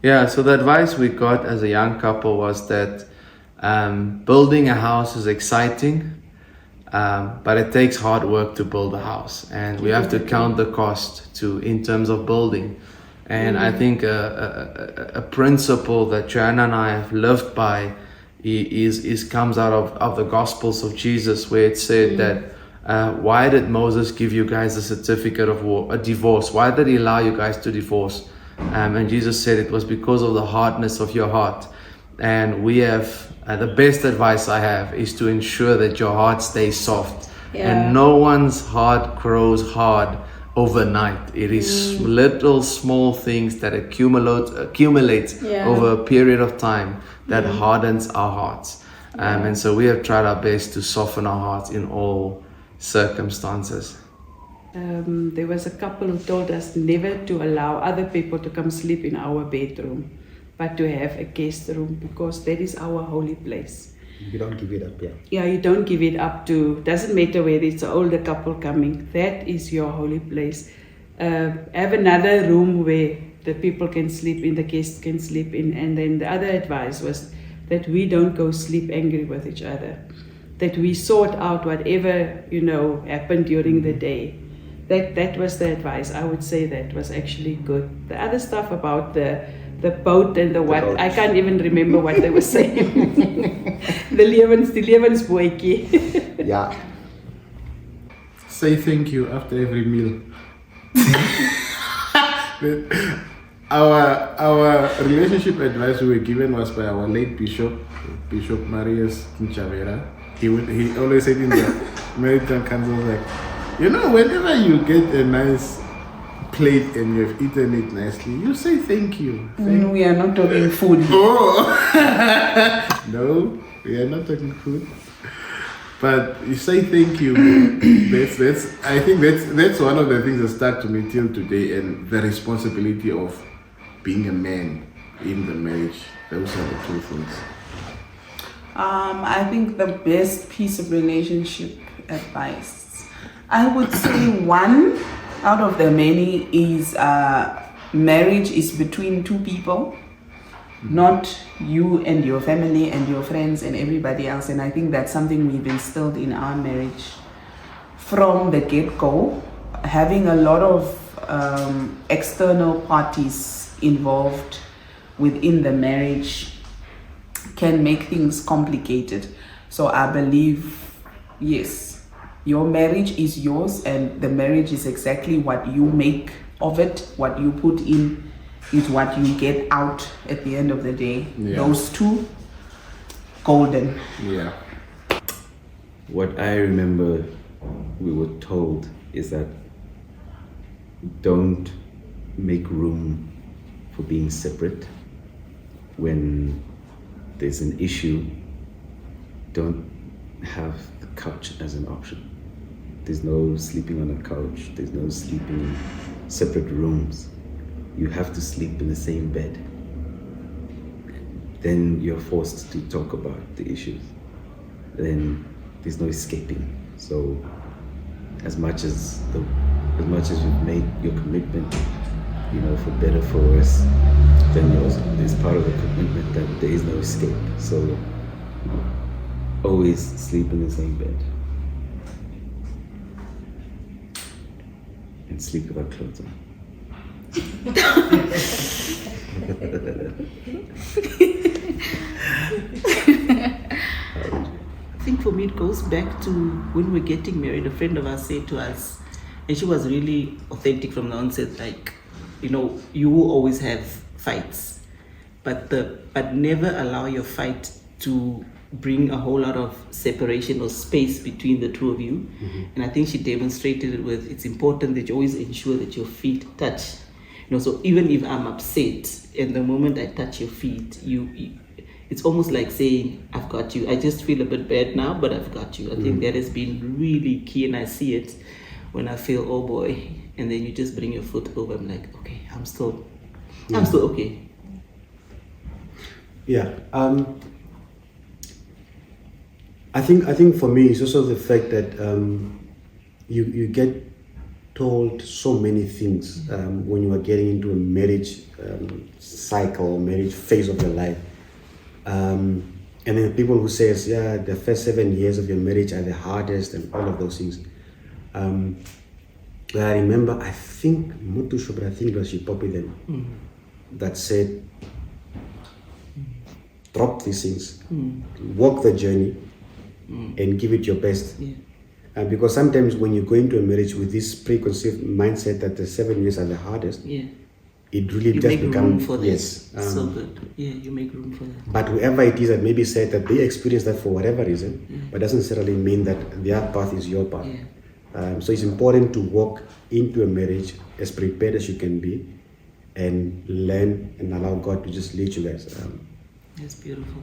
Yeah, so the advice we got as a young couple was that building a house is exciting, but it takes hard work to build a house, and we have to count the cost in terms of building. And I think a principle that Joanna and I have lived by is comes out of the Gospels of Jesus, where it said that why did Moses give you guys a certificate of a divorce? Why did he allow you guys to divorce? And Jesus said it was because of the hardness of your heart. And we have the best advice I have is to ensure that your heart stays soft. And no one's heart grows hard overnight. It is little small things that accumulate over a period of time that hardens our hearts. And so we have tried our best to soften our hearts in all circumstances. There was a couple who told us never to allow other people to come sleep in our bedroom, but to have a guest room, because that is our holy place. You don't give it up, Yeah, you don't give it up to, doesn't matter whether it's an older couple coming, that is your holy place. Have another room where the people can sleep in, the guests can sleep in. And then the other advice was that we don't go sleep angry with each other, that we sort out whatever, happened during the day. That was the advice. I would say that was actually good. The other stuff about the boat and the what, I can't even remember what they were saying. the levensbootjie. Yeah. Say thank you after every meal. Our relationship advice we were given was by our late Bishop Marius Nchavera. He always said in the American Council, like, whenever you get a nice plate and you have eaten it nicely, you say thank you. We are not talking food. Oh! No, we are not talking food. But you say thank you. I think that's one of the things that stuck to me till today, and the responsibility of being a man in the marriage. Those are the two things. I think the best piece of relationship advice, I would say one out of the many is marriage is between two people, not you and your family and your friends and everybody else. And I think that's something we've instilled in our marriage from the get-go. Having a lot of external parties involved within the marriage can make things complicated. So I believe, yes, your marriage is yours, and the marriage is exactly what you make of it. What you put in is what you get out at the end of the day. Yeah. Those two, golden. Yeah. What I remember we were told is that don't make room for being separate. When there's an issue, don't have the couch as an option. There's no sleeping on a couch. There's no sleeping in separate rooms. You have to sleep in the same bed. Then you're forced to talk about the issues. Then there's no escaping. So as much as you've made your commitment, for better, for worse, then there's part of the commitment that there is no escape. So always sleep in the same bed. And sleep without clothes on. I think for me it goes back to when we were getting married. A friend of ours said to us, and she was really authentic from the onset, like, you will always have fights, but never allow your fight to bring a whole lot of separation or space between the two of you. Mm-hmm. And I think she demonstrated it with, it's important that you always ensure that your feet touch. So even if I'm upset, and the moment I touch your feet, it's almost like saying, I've got you. I just feel a bit bad now, but I've got you. I think that has been really key, and I see it when I feel, oh boy, and then you just bring your foot over. I'm like, okay, I'm still okay. Yeah. I think for me it's also the fact that you get told so many things when you are getting into a marriage cycle, marriage phase of your life. And then people who says, yeah, the first 7 years of your marriage are the hardest and all of those things. I remember, I think Mutusho, but I think it was Shipopi then, that said, drop these things, walk the journey, and give it your best. Yeah. Because sometimes when you go into a marriage with this preconceived mindset that the 7 years are the hardest, Yeah. it really You does make become room for that. yes. So good. Yeah, you make room for that. But whoever it is that maybe said that they experience that for whatever reason, but doesn't necessarily mean that their path is your path. Yeah. So it's important to walk into a marriage as prepared as you can be, and learn and allow God to just lead you guys. That's beautiful.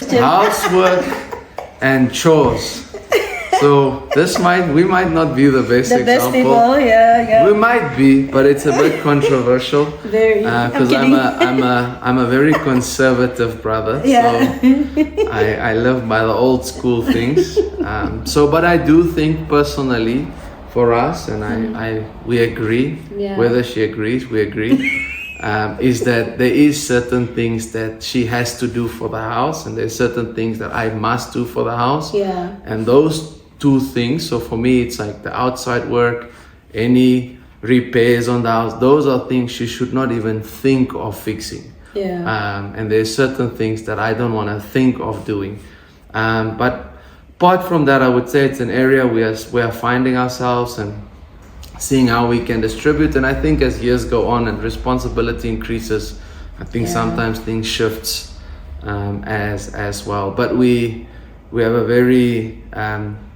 Housework and chores. So we might not be the best The best example. people, yeah. We might be, but it's a bit controversial. Very. Because I'm a very conservative brother. Yeah. So I live by the old school things. But I do think personally, for us, and we agree. Yeah. Whether she agrees, we agree. Is that there is certain things that she has to do for the house, and there's certain things that I must do for the house. Yeah. And those two things, so for me it's like the outside work, any repairs on the house, those are things she should not even think of fixing. Yeah. And there's certain things that I don't want to think of doing. But apart from that, I would say it's an area we are finding ourselves and seeing how we can distribute. And I think as years go on and responsibility increases, I think sometimes things shifts as well. But we have a very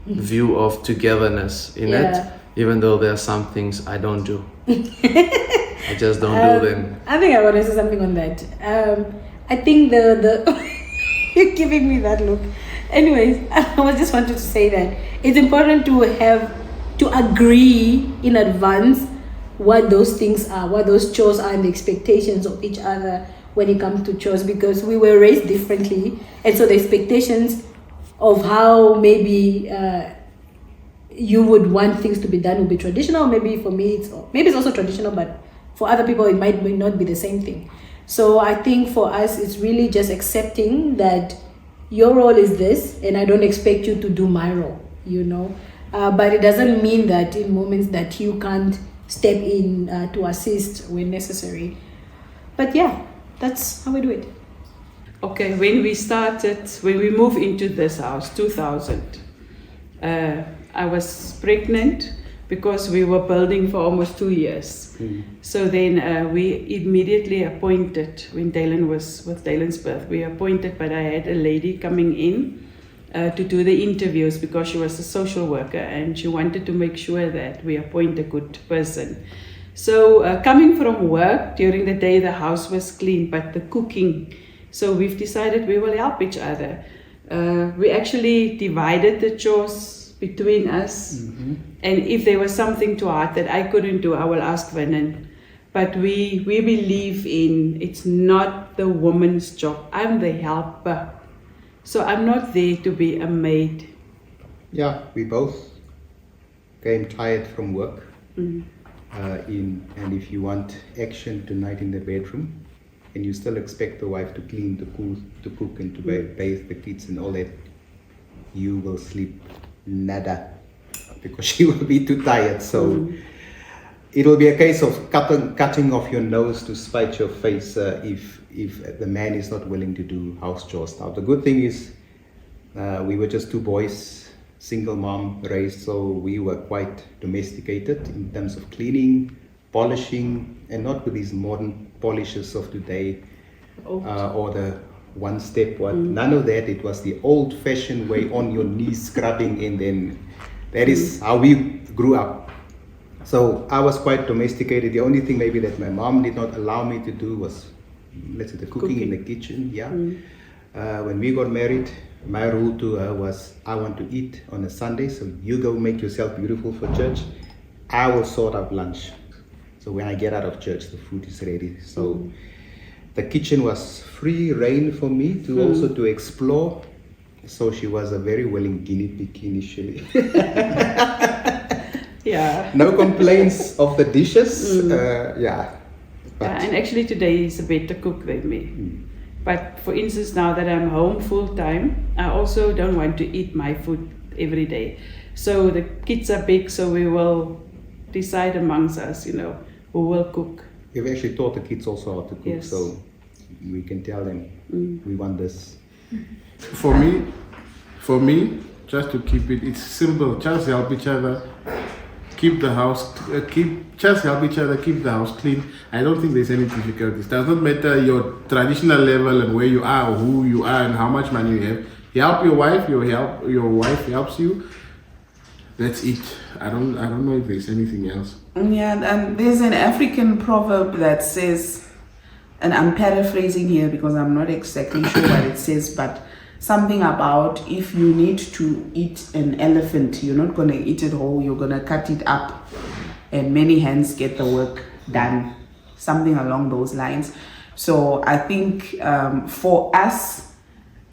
view of togetherness in it, even though there are some things I don't do. I just don't do them. I think I want to say something on that. I think the you're giving me that look. Anyways, I just wanted to say that it's important to agree in advance what those things are, what those chores are, and the expectations of each other when it comes to chores, because we were raised differently, and so the expectations of how maybe you would want things to be done would be traditional. Maybe for me it's also traditional, but for other people it might not be the same thing. So I think for us it's really just accepting that your role is this, and I don't expect you to do my role, but it doesn't mean that in moments that you can't step in to assist when necessary. But yeah, that's how we do it. Okay, when we moved into this house, 2000, I was pregnant because we were building for almost 2 years. So then we immediately appointed, when Dalen was with Dalen's birth, we appointed, but I had a lady coming in to do the interviews because she was a social worker and she wanted to make sure that we appoint a good person. So coming from work, during the day the house was clean, but the cooking, so we've decided we will help each other. We actually divided the chores between us, and if there was something too hard that I couldn't do, I will ask Vernon. But we believe in, it's not the woman's job, I'm the helper. So I'm not there to be a maid. Yeah, we both came tired from work. And if you want action tonight in the bedroom, and you still expect the wife to clean, to cook and to bathe the kids and all that, you will sleep nada, because she will be too tired. So it will be a case of cutting off your nose to spite your face if the man is not willing to do house chores. Now the good thing is we were just two boys, single mom raised, so we were quite domesticated in terms of cleaning, polishing, and not with these modern polishes of today or the one step one. None of that. It was the old fashioned way, on your knees scrubbing, and then that is how we grew up. So I was quite domesticated. The only thing maybe that my mom did not allow me to do was, let's say, the cooking in the kitchen. When we got married, my rule to her was, I want to eat on a Sunday, so you go make yourself beautiful for church. I will sort out lunch. So when I get out of church, the food is ready. So the kitchen was free reign for me to also to explore. So she was a very willing guinea pig initially. Yeah. No complaints of the dishes. Yeah. But Yeah, and actually today he's a better cook than me. But for instance, now that I'm home full time, I also don't want to eat my food every day. So the kids are big, so we will decide amongst us, who will cook. we've actually taught the kids also how to cook, Yes. so we can tell them we want this. For me, just to keep it, it's simple. Just help each other, keep the house, just help each other, keep the house clean. I don't think there's any difficulties. Does not matter your traditional level and where you are, or who you are, and how much money you have. You help your wife, your wife helps you. That's it. I don't know if there's anything else. Yeah, and there's an African proverb that says, and I'm paraphrasing here because I'm not exactly sure what it says, but something about if you need to eat an elephant, you're not going to eat it whole, you're going to cut it up, and many hands get the work done. Something along those lines. So I think for us,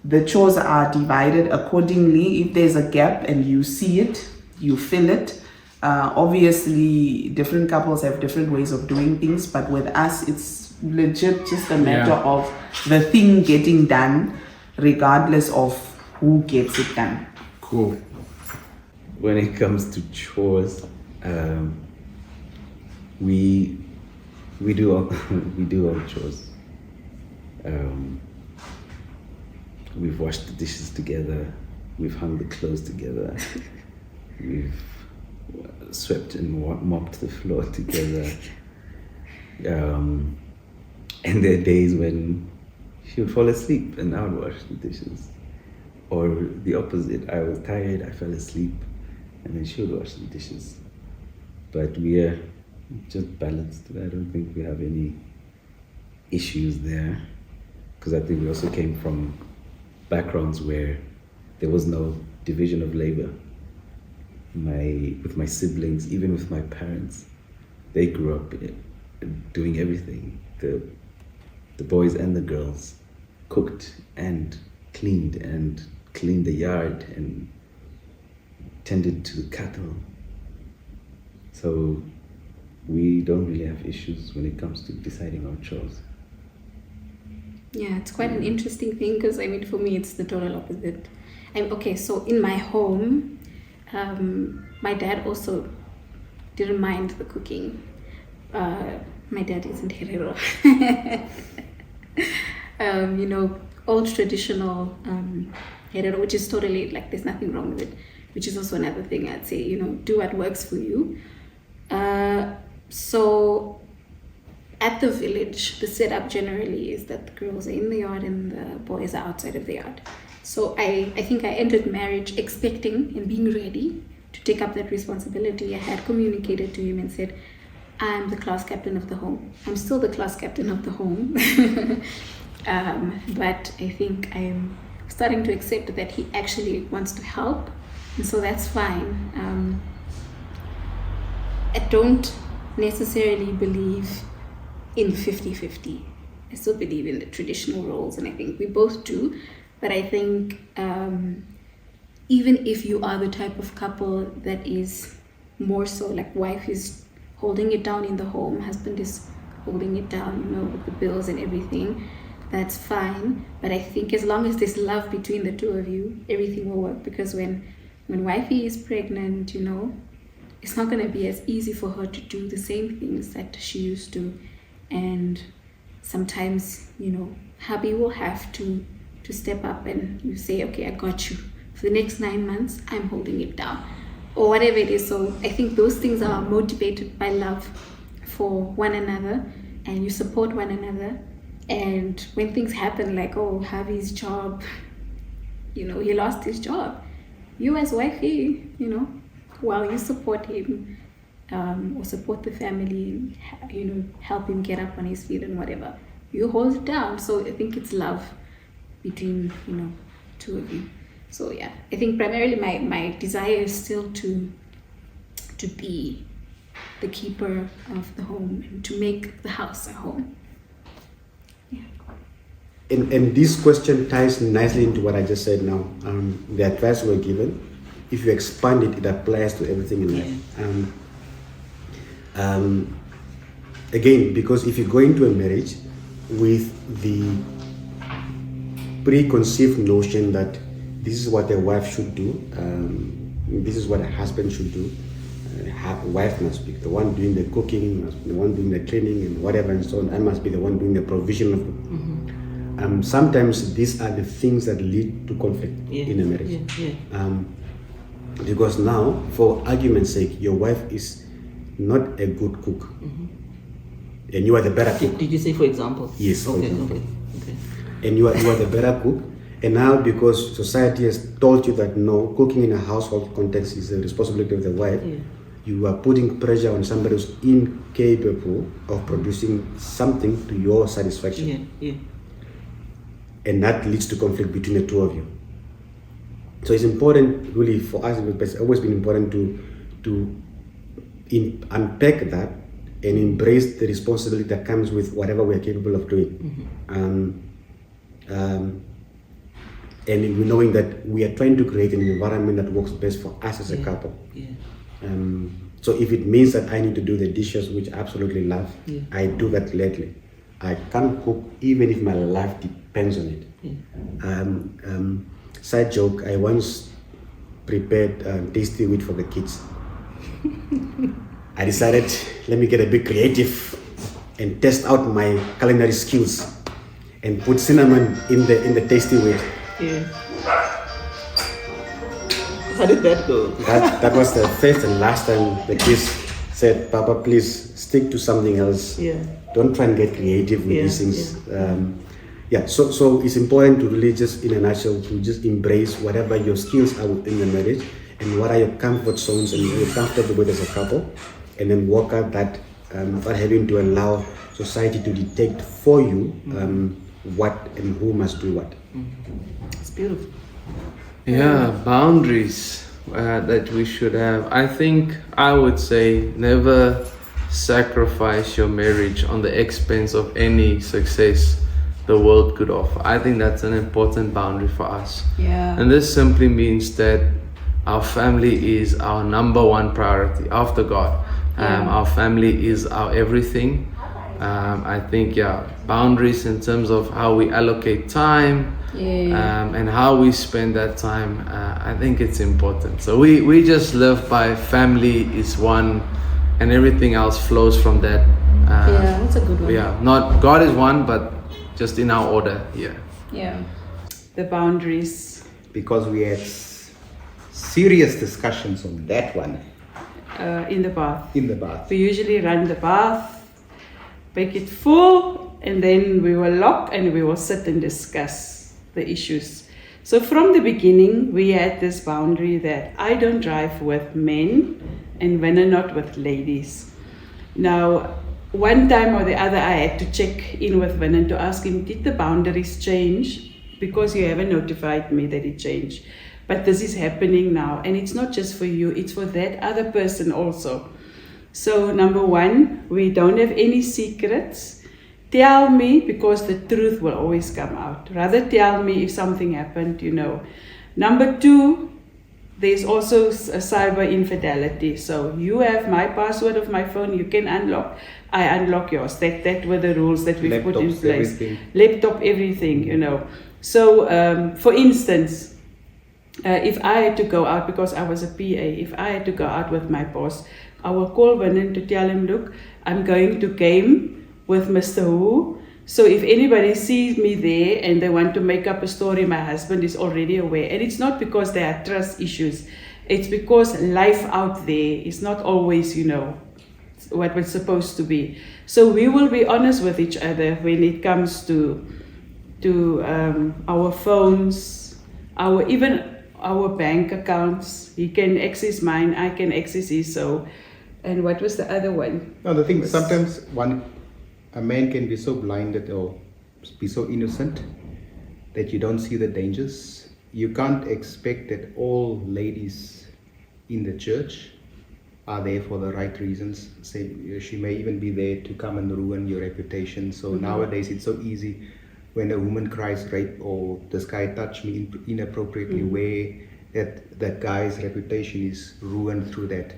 the chores are divided accordingly. If there's a gap and you see it, you fill it. Obviously, different couples have different ways of doing things, but with us, it's legit just a matter of the thing getting done, regardless of who gets it done. Cool. When it comes to chores, we do all chores. We've washed the dishes together. We've hung the clothes together. We've swept and mopped the floor together. And there are days when she would fall asleep and I would wash the dishes. Or the opposite, I was tired, I fell asleep, and then she would wash the dishes. But we are just balanced. I don't think we have any issues there. Because I think we also came from backgrounds where there was no division of labor. With my siblings, even with my parents, they grew up doing everything. The boys and the girls cooked and cleaned the yard and tended to the cattle. So we don't really have issues when it comes to deciding our chores. Yeah, it's quite an interesting thing because for me it's the total opposite. Okay, so in my home, my dad also didn't mind the cooking. My dad isn't Herero. Old traditional Herero, which is totally there's nothing wrong with it, which is also another thing I'd say, do what works for you. So at the village, the setup generally is that the girls are in the yard and the boys are outside of the yard. So I think I entered marriage expecting and being ready to take up that responsibility. I had communicated to him and said, I'm the class captain of the home. I'm still the class captain of the home. But I think I'm starting to accept that he actually wants to help. And so that's fine. I don't necessarily believe in 50-50. I still believe in the traditional roles, and I think we both do. But I think even if you are the type of couple that is more so wife is holding it down in the home, husband is holding it down, with the bills and everything, that's fine. But I think as long as there's love between the two of you, everything will work. Because when wifey is pregnant, it's not going to be as easy for her to do the same things that she used to. And sometimes, hubby will have to step up and you say, okay, I got you. For the next 9 months, I'm holding it down. Or whatever it is. So I think those things are motivated by love for one another, and you support one another. And when things happen hubby's job, he lost his job. You as wifey, while you support him, or support the family, help him get up on his feet and whatever, you hold it down. So I think it's love between, two of you. So yeah, I think primarily my desire is still to be the keeper of the home and to make the house a home. Yeah. And this question ties nicely into what I just said now. The advice we're given if you expand it, it applies to everything in life. Again, because if you go into a marriage with the preconceived notion that this is what a wife should do, this is what a husband should do, wife must be the one doing the cooking, must be the one doing the cleaning and whatever and so on, I must be the one doing the provision of it. Sometimes these are the things that lead to conflict in a marriage. Because now, for argument's sake, your wife is not a good cook, and you are the better cook. Did you say for example? Yes, for example. Okay. And you are the better cook. And now, because society has told you that no, cooking in a household context is the responsibility of the wife, you are putting pressure on somebody who's incapable of producing something to your satisfaction. And that leads to conflict between the two of you. So it's important, really, for us. It's always been important to unpack that and embrace the responsibility that comes with whatever we are capable of doing. And knowing that we are trying to create an environment that works best for us as a couple. So if it means that I need to do the dishes, which I absolutely love, I do that gladly. I can't cook even if my life depends on it. Side joke, I once prepared tasty wheat for the kids. I decided, let me get a bit creative and test out my culinary skills and put cinnamon in the tasty wheat. How did that go? That was the first and last time the kids said, Papa, please stick to something else. Don't try and get creative with these things. So it's important to really just, in a nutshell, to just embrace whatever your skills are in the marriage and what are your comfort zones and you're comfortable with as a couple, and then work out that without having to allow society to dictate for you what and who must do what. It's beautiful. Boundaries that we should have. I would say never sacrifice your marriage on the expense of any success the world could offer. I think that's an important boundary for us. And this simply means that our family is our number one priority after God. Our family is our everything. I think boundaries in terms of how we allocate time and how we spend that time, I think it's important. So we just live by family is one and everything else flows from that. That's a good one. Not God is one, but just in our order here. The boundaries. Because we had serious discussions on that one. In the bath. In the bath. We usually run the bath, make it full, and then we will lock and we will sit and discuss the issues. So from the beginning, we had this boundary that I don't drive with men and when not with ladies. Now, one time or the other, I had to check in with Vernon to ask him, did the boundaries change? Because you haven't notified me that it changed. But this is happening now, and it's not just for you, it's for that other person also. So number one, we don't have any secrets. Tell me, because the truth will always come out. Rather tell me if something happened, Number two, there's also a cyber infidelity. So you have my password of my phone, you can unlock, I unlock yours. That were the rules that we've put in place. Everything. Laptop, everything, So for instance, if I had to go out, because I was a PA, if I had to go out with my boss, I will call Vernon to tell him, look, I'm going to game with Mr. Who. So if anybody sees me there and they want to make up a story, my husband is already aware. And it's not because there are trust issues. It's because life out there is not always, what it's supposed to be. So we will be honest with each other when it comes to our phones, our bank accounts. He can access mine, I can access his. So, and what was the other one? No, the thing sometimes a man can be so blinded or be so innocent that you don't see the dangers. You can't expect that all ladies in the church are there for the right reasons. She may even be there to come and ruin your reputation. So nowadays it's so easy when a woman cries rape or this guy touched me inappropriately, where that guy's reputation is ruined through that.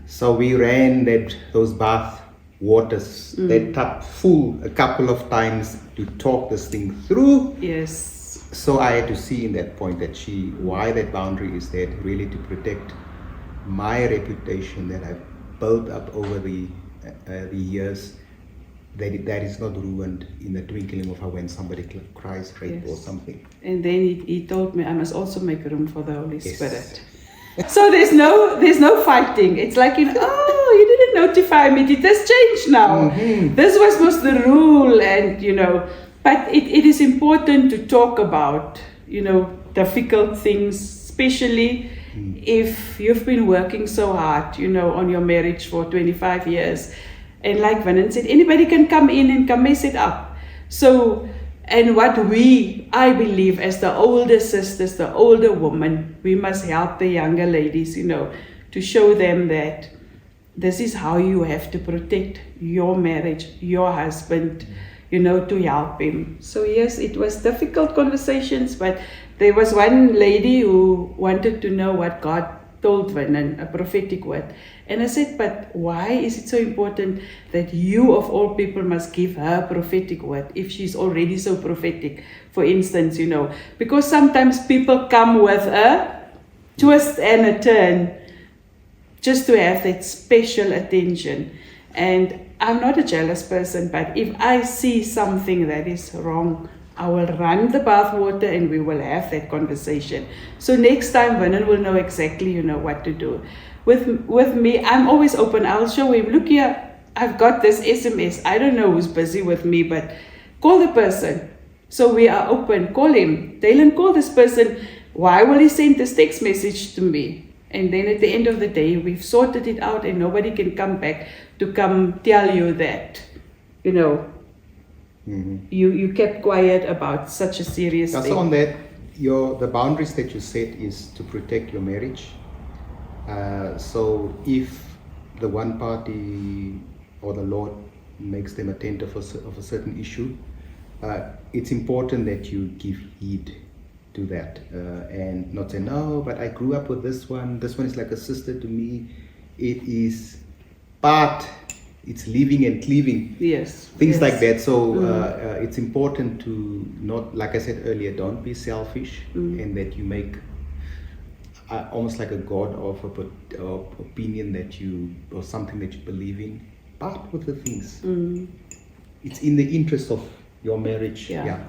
So we ran those bath waters, that tub full a couple of times to talk this thing through. Yes. So I had to see in that point that why that boundary is there, really to protect my reputation that I've built up over the years, that is not ruined in the twinkling of when somebody cries rape or something. And then he told me I must also make room for the Holy Yes. Spirit. So there's no fighting. It's like, you didn't notify me. It has changed now. This was the rule, and but it is important to talk about, difficult things, especially if you've been working so hard, on your marriage for 25 years. And like Vanan said, anybody can come in and come mess it up. So, and what I believe as the older sisters, the older women, we must help the younger ladies, to show them that this is how you have to protect your marriage, your husband, to help him. So yes, it was difficult conversations, but there was one lady who wanted to know what God told Vanan, a prophetic word. And I said, but why is it so important that you of all people must give her a prophetic word if she's already so prophetic, for instance, because sometimes people come with a twist and a turn just to have that special attention. And I'm not a jealous person, but if I see something that is wrong, I will run the bathwater and we will have that conversation. So next time, Vanan will know exactly, what to do. With me, I'm always open. I'll show him, look here, I've got this SMS. I don't know who's busy with me, but call the person. So we are open. Call him. Dylan, call this person. Why will he send this text message to me? And then at the end of the day, we've sorted it out and nobody can come back to come tell you that, you kept quiet about such a serious thing. So on that, the boundaries that you set is to protect your marriage. So if the one party or the Lord makes them attentive of a certain issue, it's important that you give heed to that and not say, no, but I grew up with this one is like a sister to me. It is it's living and cleaving. Yes. Things like that. So it's important to not, like I said earlier, don't be selfish, and that you make almost like a god of opinion or something that you believe in. Part with the things. It's in the interest of your marriage. Yeah.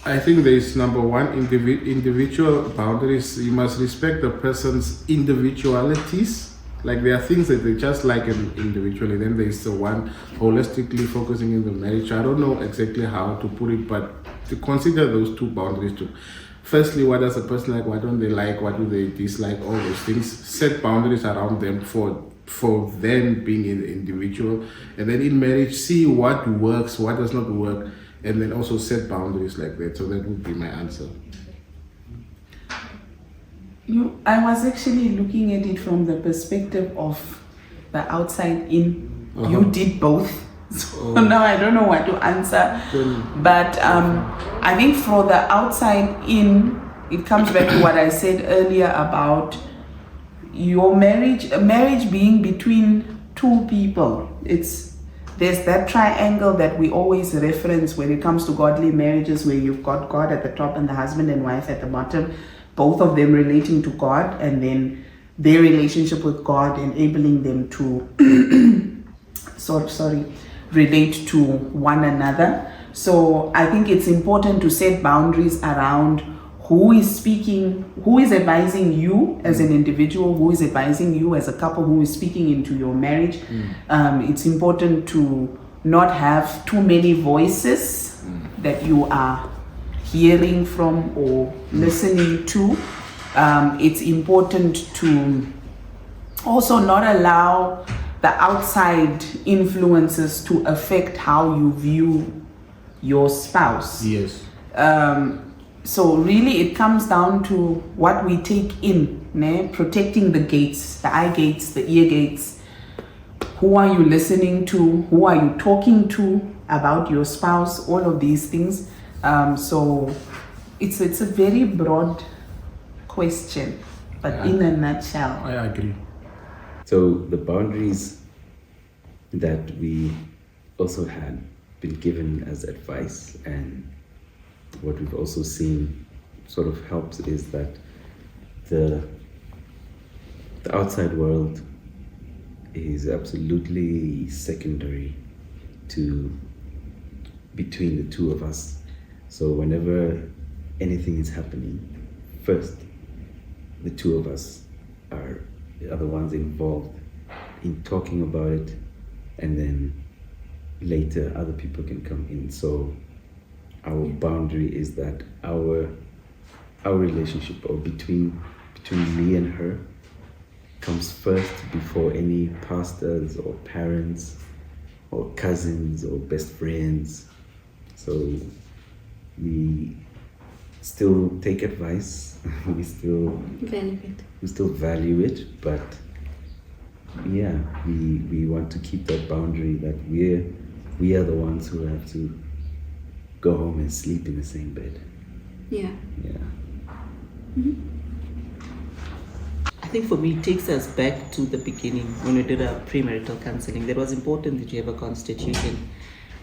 I think there is number one, individual boundaries. You must respect the person's individualities. Like there are things that they just like individually. Then there is the one holistically focusing in the marriage. I don't know exactly how to put it, but to consider those two boundaries too. Firstly, what does a person like? What don't they like? What do they dislike? All those things. Set boundaries around them for them being an individual. And then in marriage, see what works, what does not work. And then also set boundaries like that. So that would be my answer. I was actually looking at it from the perspective of the outside in. You did both. So now I don't know what to answer. But I think for the outside in, it comes back to what I said earlier about your marriage, a marriage being between two people. There's that triangle that we always reference when it comes to godly marriages, where you've got God at the top and the husband and wife at the bottom, both of them relating to God, and then their relationship with God enabling them to relate to one another. So I think it's important to set boundaries around who is speaking, who is advising you as an individual, who is advising you as a couple, who is speaking into your marriage. It's important to not have too many voices that you are hearing from or listening to. It's important to also not allow the outside influences to affect how you view your spouse. Yes. So really it comes down to what we take in, protecting the gates, the eye gates, the ear gates. Who are you listening to? Who are you talking to about your spouse? All of these things. So it's a very broad question, but in a nutshell. I agree. So the boundaries that we also had been given as advice, and what we've also seen sort of helps, is that the outside world is absolutely secondary to between the two of us. So whenever anything is happening, first the two of us are the ones involved in talking about it, and then later other people can come in. So our boundary is that our relationship, or between me and her, comes first before any pastors or parents or cousins or best friends. So we still take advice, we still value it, but yeah, we want to keep that boundary that we are the ones who have to go home and sleep in the same bed. Yeah. I think for me, it takes us back to the beginning when we did our premarital counseling. That was important that you have a constitution,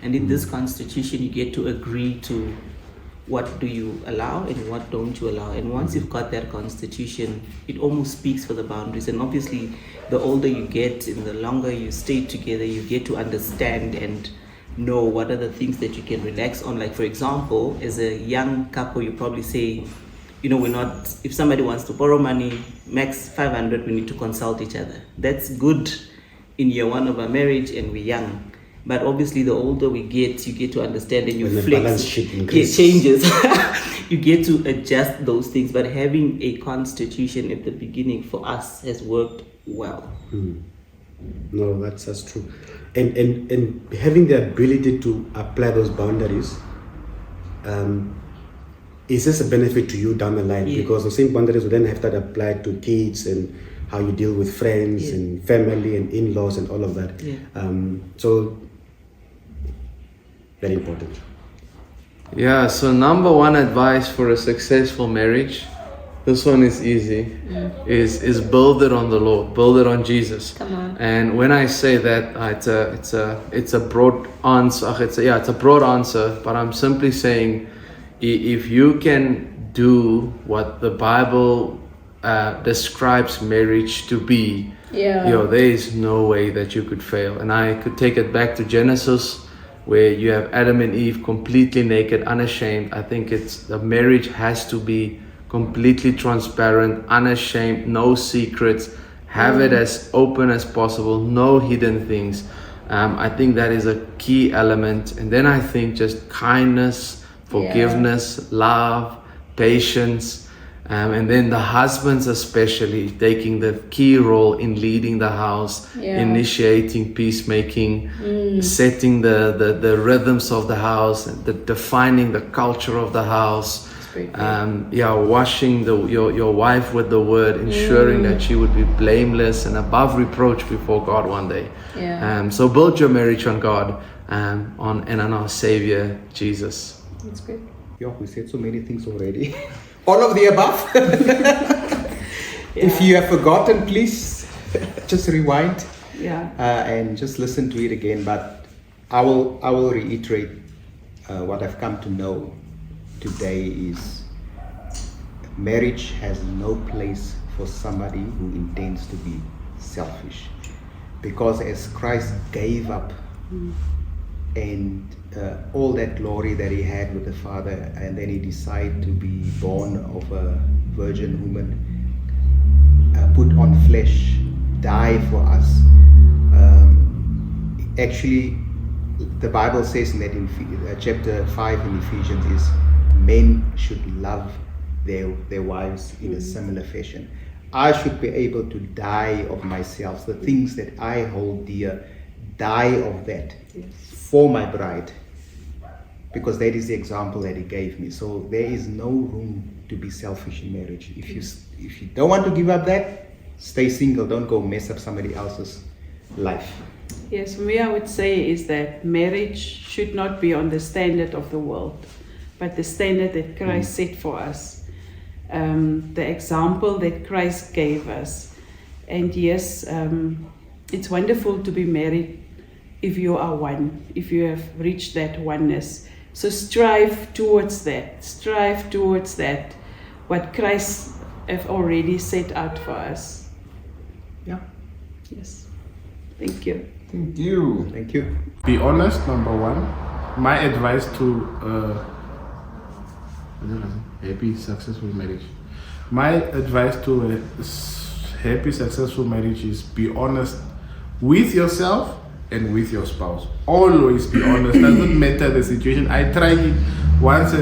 and in this constitution, you get to agree to what do you allow and what don't you allow. And once you've got that constitution, it almost speaks for the boundaries. And obviously, the older you get and the longer you stay together, you get to understand and know what are the things that you can relax on. Like, for example, as a young couple, you probably say, you know, we're not, if somebody wants to borrow money, max 500, we need to consult each other. That's good in year one of our marriage, and we're young. But obviously, the older we get, you get to understand, and you When the flex. balance sheet It increases. changes. You get to adjust those things. But having a constitution at the beginning for us has worked well. No, that's true. And having the ability to apply those boundaries is just a benefit to you down the line, Yeah. because the same boundaries will then have to apply to kids and how you deal with friends and family and in-laws and all of that. So very important. Yeah, so number one advice for a successful marriage, this one is easy, is build it on the Lord, build it on Jesus. Come on. And when I say that, it's a broad answer. It's a broad answer, but I'm simply saying, if you can do what the Bible describes marriage to be, there is no way that you could fail. And I could take it back to Genesis, where you have Adam and Eve completely naked, unashamed. I think the marriage has to be completely transparent, unashamed, no secrets, have it as open as possible, no hidden things. I think that is a key element. And then I think just kindness, forgiveness, love, patience, and then the husbands especially taking the key role in leading the house, initiating peacemaking, setting the rhythms of the house, defining the culture of the house. Washing your wife with the word, ensuring that she would be blameless and above reproach before God one day. So build your marriage on God, on our Savior Jesus. That's great. Yeah, we said so many things already. All of the above. If you have forgotten, please just rewind and just listen to it again. But I will reiterate what I've come to know today is marriage has no place for somebody who intends to be selfish, because as Christ gave up and all that glory that he had with the Father, and then he decided to be born of a virgin woman, put on flesh, die for us. Actually, the Bible says in that in chapter 5 in Ephesians is men should love their wives in a similar fashion. I should be able to die of myself, the things that I hold dear, die of that for my bride, because that is the example that he gave me. So there is no room to be selfish in marriage. If you don't want to give up that, stay single. Don't go mess up somebody else's life. Yes, for me I would say is that marriage should not be on the standard of the world, but the standard that Christ set for us. the example that Christ gave us. And yes, it's wonderful to be married if you are one, if you have reached that oneness. So strive towards that. Strive towards that, what Christ have already set out for us. Yeah. Yes. Thank you. Thank you. Thank you. Be honest, number one. My advice to happy, successful marriage. My advice to a happy, successful marriage is be honest with yourself and with your spouse. Always be honest. Doesn't matter the situation. I tried it once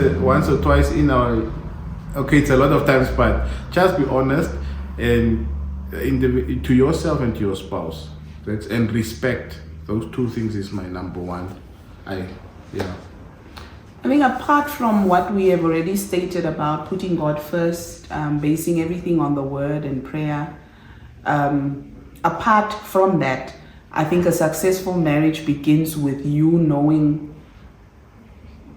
or twice in our. Okay, it's a lot of times, but just be honest and to yourself and to your spouse. And respect. Those two things is my number one. I mean, apart from what we have already stated about putting God first, basing everything on the word and prayer, apart from that, I think a successful marriage begins with you knowing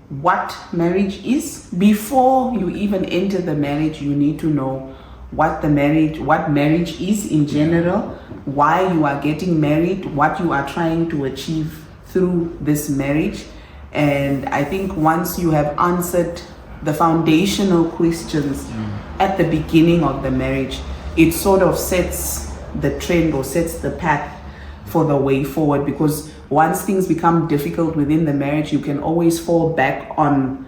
what marriage is. Before you even enter the marriage, you need to know what marriage is in general, why you are getting married, what you are trying to achieve through this marriage. And I think once you have answered the foundational questions at the beginning of the marriage, it sort of sets the trend or sets the path for the way forward. Because once things become difficult within the marriage, you can always fall back on,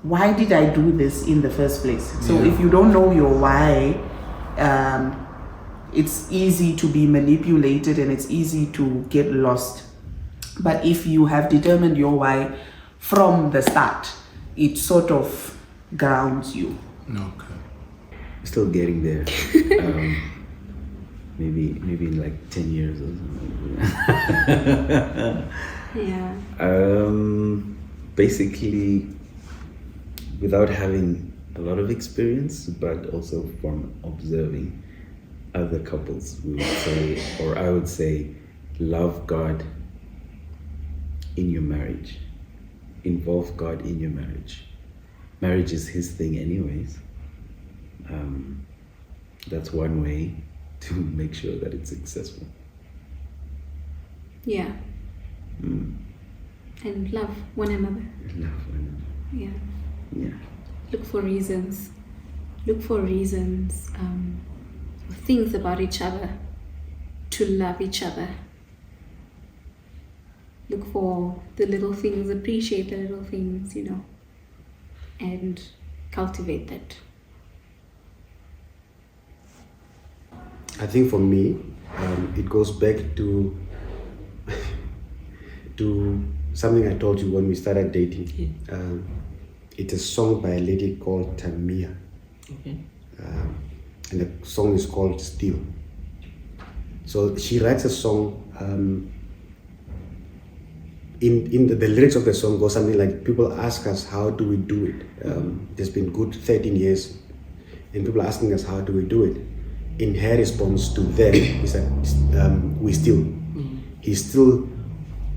why did I do this in the first place? So if you don't know your why, it's easy to be manipulated and it's easy to get lost. But if you have determined your why from the start, it sort of grounds you. Okay. Still getting there. Maybe in like 10 years or something. Yeah. Basically, without having a lot of experience, but also from observing other couples, we would say, or I would say, love God in your marriage. Involve God in your marriage. Marriage is His thing anyways. That's one way to make sure that it's successful. Yeah. And love one another. Love one Yeah. another. Yeah. Look for reasons. Look for reasons, things about each other to love each other. Look for the little things, appreciate the little things, and cultivate that. I think for me, it goes back to something I told you when we started dating. It's a song by a lady called Tamia. Okay. And the song is called Still. So she writes a song. In the lyrics of the song goes something like, people ask us, how do we do it? It's been good 13 years, and people are asking us, how do we do it? In her response to them is that we still. He still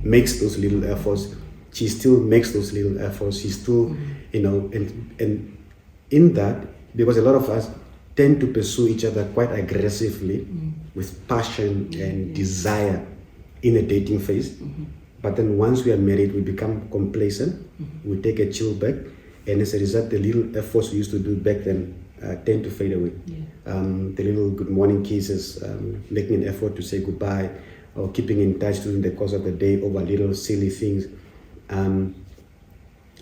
makes those little efforts. She still makes those little efforts. She still, and in that, because a lot of us tend to pursue each other quite aggressively with passion and desire in a dating phase. But then once we are married, we become complacent. We take a chill back, and as a result, the little efforts we used to do back then tend to fade away. The little good morning kisses, making an effort to say goodbye, or keeping in touch during the course of the day over little silly things.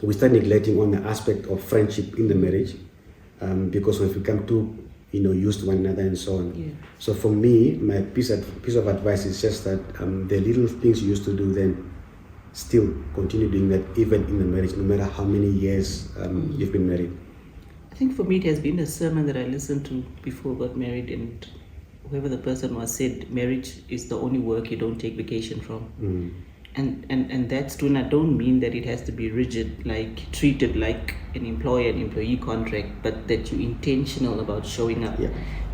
We start neglecting on the aspect of friendship in the marriage, because we've become too, used to one another and so on. So for me, my piece of advice is just that the little things you used to do then, still continue doing that even in the marriage, no matter how many years you've been married. I think for me it has been a sermon that I listened to before I got married, and whoever the person was said marriage is the only work you don't take vacation from. And that's true, and I don't mean that it has to be rigid, like treated like an employer and employee contract, but that you're intentional about showing up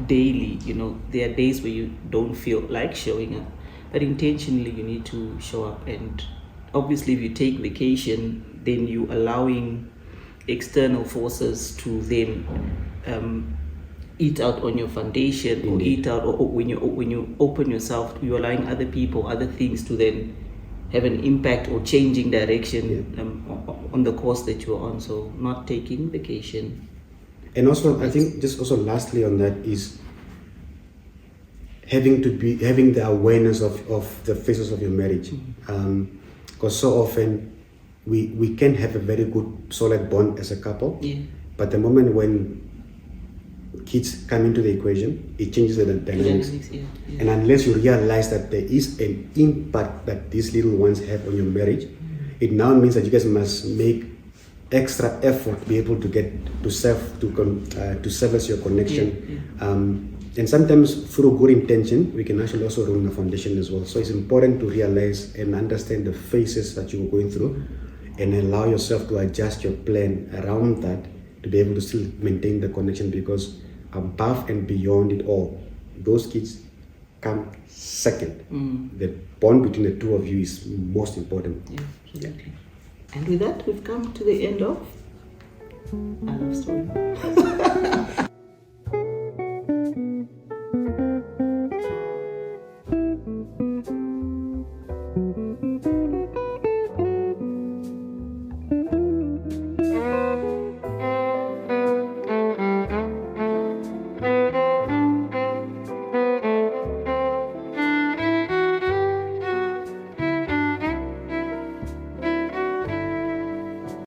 daily. There are days where you don't feel like showing up, but intentionally you need to show up. And obviously if you take vacation, then you're allowing external forces to then eat out on your foundation, or eat out, or when you open yourself, you're allowing other people, other things to then have an impact or changing direction on the course that you're on. So not taking vacation. And also, I think just also lastly on that is having the awareness of the phases of your marriage, because so often we can have a very good solid bond as a couple, but the moment when kids come into the equation, it changes the dynamics. And unless you realize that there is an impact that these little ones have on your marriage, it now means that you guys must make extra effort to be able to get to service your connection. And sometimes through good intention, we can actually also ruin the foundation as well. So it's important to realize and understand the phases that you are going through, and allow yourself to adjust your plan around that to be able to still maintain the connection, because above and beyond it all, those kids come second. The bond between the two of you is most important. Yeah, absolutely. And with that, we've come to the end of our love story.